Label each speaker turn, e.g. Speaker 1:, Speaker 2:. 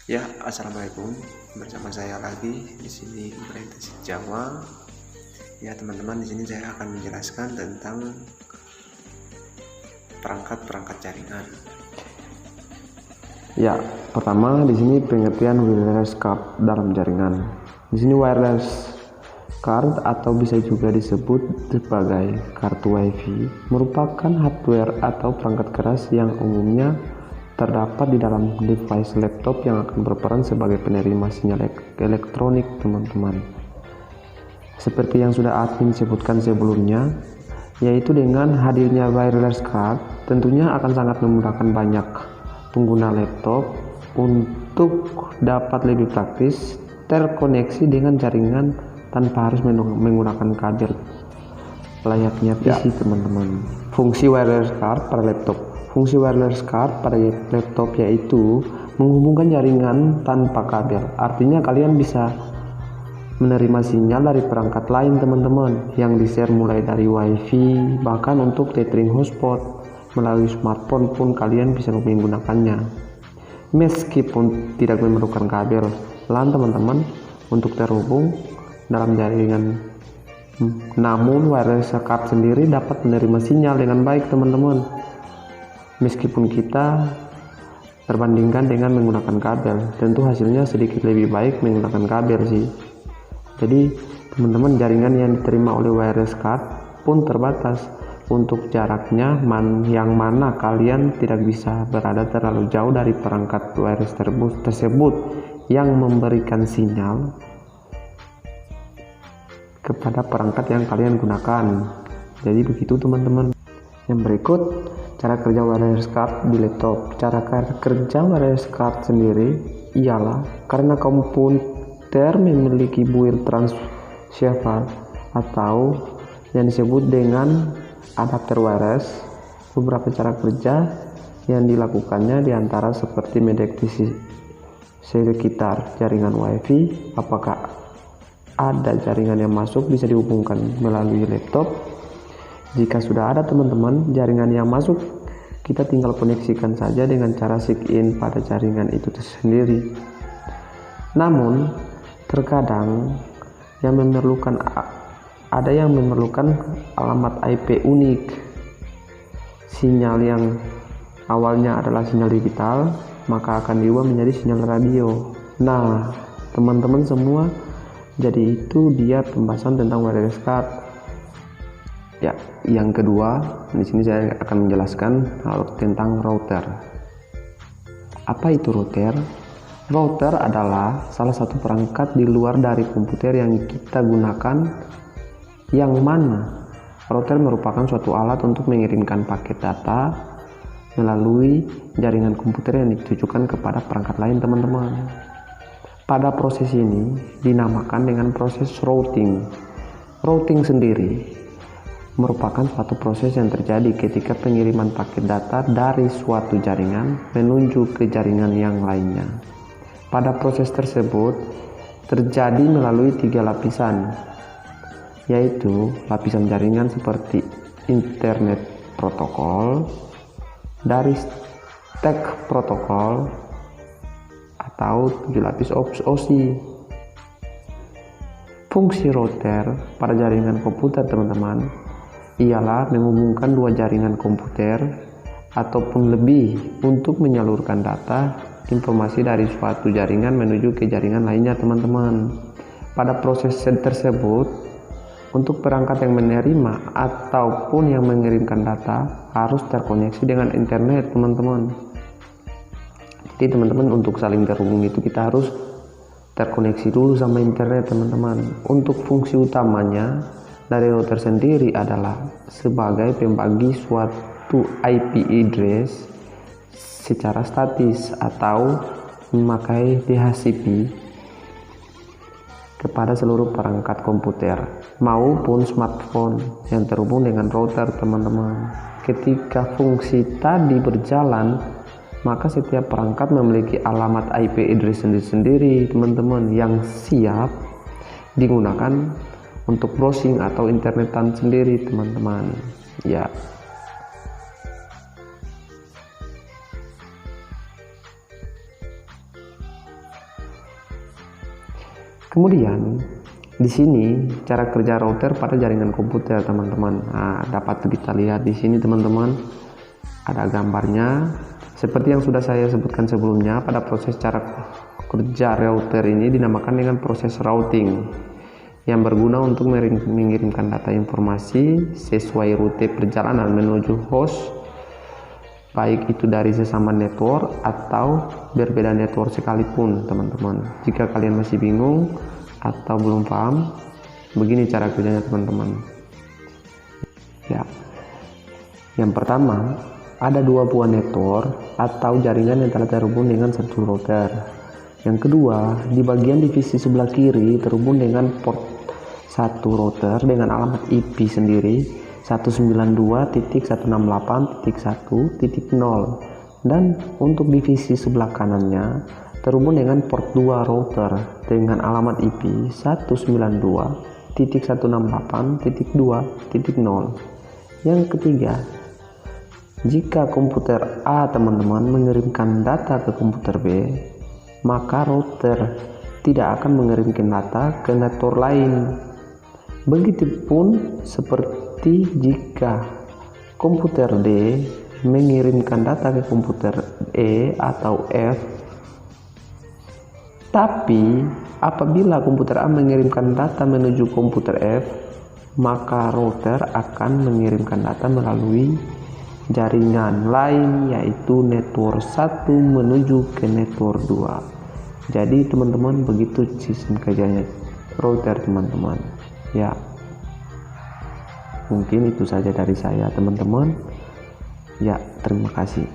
Speaker 1: Ya, assalamualaikum. Bersama saya lagi di sini Berintensif Jawa. Ya, teman-teman, di sini saya akan menjelaskan tentang perangkat-perangkat jaringan. Ya, pertama di sini pengertian wireless card dalam jaringan. Di sini wireless card atau bisa juga disebut sebagai kartu WiFi merupakan hardware atau perangkat keras yang umumnya terdapat di dalam device laptop yang akan berperan sebagai penerima sinyal elektronik, teman-teman. Seperti yang sudah admin sebutkan sebelumnya, yaitu dengan hadirnya wireless card tentunya akan sangat memudahkan banyak pengguna laptop untuk dapat lebih praktis terkoneksi dengan jaringan tanpa harus menggunakan kabel layaknya PC, teman-teman. Fungsi wireless card pada laptop. Fungsi wireless card pada laptop yaitu menghubungkan jaringan tanpa kabel. Artinya kalian bisa menerima sinyal dari perangkat lain, teman-teman, yang di-share mulai dari WiFi bahkan untuk tethering hotspot melalui smartphone pun kalian bisa menggunakannya meskipun tidak memerlukan kabel LAN, teman-teman, untuk terhubung dalam jaringan. Namun wireless card sendiri dapat menerima sinyal dengan baik, teman-teman, meskipun kita terbandingkan dengan menggunakan kabel. Tentu hasilnya sedikit lebih baik menggunakan kabel sih. Jadi teman-teman, jaringan yang diterima oleh wireless card pun terbatas untuk jaraknya, yang mana kalian tidak bisa berada terlalu jauh dari perangkat wireless tersebut yang memberikan sinyal kepada perangkat yang kalian gunakan. Jadi begitu, teman-teman. Yang berikut cara kerja wireless card di laptop. Cara kerja wireless card sendiri ialah karena komputer memiliki build transceiver atau yang disebut dengan adapter wireless. Beberapa cara kerja yang dilakukannya diantara seperti mendeteksi sekitar jaringan WiFi, apakah ada jaringan yang masuk bisa dihubungkan melalui laptop. Jika sudah ada, teman-teman, jaringan yang masuk, kita tinggal koneksikan saja dengan cara sign in pada jaringan itu sendiri. Namun terkadang ada yang memerlukan alamat IP unik. Sinyal yang awalnya adalah sinyal digital maka akan diubah menjadi sinyal radio. Nah, teman-teman semua, jadi itu dia pembahasan tentang wireless card. Ya, yang kedua, di sini saya akan menjelaskan tentang router. Apa itu router? Router adalah salah satu perangkat di luar dari komputer yang kita gunakan, yang mana router merupakan suatu alat untuk mengirimkan paket data melalui jaringan komputer yang ditujukan kepada perangkat lain, teman-teman. Pada proses ini dinamakan dengan proses routing. Routing sendiri merupakan suatu proses yang terjadi ketika pengiriman paket data dari suatu jaringan menuju ke jaringan yang lainnya. Pada proses tersebut terjadi melalui 3 lapisan, yaitu lapisan jaringan seperti internet protokol, dari stack protokol, atau 7 lapis OSI. Fungsi router pada jaringan komputer, teman-teman, ialah menghubungkan 2 jaringan komputer ataupun lebih untuk menyalurkan data informasi dari suatu jaringan menuju ke jaringan lainnya, teman-teman. Pada proses tersebut, untuk perangkat yang menerima ataupun yang mengirimkan data harus terkoneksi dengan internet, teman-teman. Jadi teman-teman, untuk saling terhubung itu kita harus terkoneksi dulu sama internet, teman-teman. Untuk fungsi utamanya dari router sendiri adalah sebagai pembagi suatu IP address secara statis atau memakai DHCP kepada seluruh perangkat komputer maupun smartphone yang terhubung dengan router, teman-teman. Ketika fungsi tadi berjalan, maka setiap perangkat memiliki alamat IP address sendiri-sendiri, teman-teman, yang siap digunakan untuk browsing atau internetan sendiri, teman-teman. Ya, Kemudian di sini cara kerja router pada jaringan komputer, teman-teman. Nah, dapat kita lihat di sini, teman-teman, ada gambarnya. Seperti yang sudah saya sebutkan sebelumnya, pada proses cara kerja router ini dinamakan dengan proses routing, yang berguna untuk mengirimkan data informasi sesuai rute perjalanan menuju host, baik itu dari sesama network atau berbeda network sekalipun, teman-teman. Jika kalian masih bingung atau belum paham, begini cara kerjanya, teman-teman. Ya, yang pertama, ada dua buah network atau jaringan yang telah terhubung dengan satu router. Yang kedua, di bagian divisi sebelah kiri terhubung dengan port satu router dengan alamat IP sendiri 192.168.1.0, dan untuk divisi sebelah kanannya terhubung dengan port 2 router dengan alamat IP 192.168.2.0. Yang ketiga, jika komputer A, teman-teman, mengirimkan data ke komputer B, maka router tidak akan mengirimkan data ke network lain. Begitupun seperti jika komputer D mengirimkan data ke komputer E atau F, tapi apabila komputer A mengirimkan data menuju komputer F, maka router akan mengirimkan data melalui jaringan lain, yaitu network 1 menuju ke network 2. Jadi teman-teman, begitu sistem kerjanya router, teman-teman. Ya, mungkin itu saja dari saya, teman-teman. Ya, terima kasih.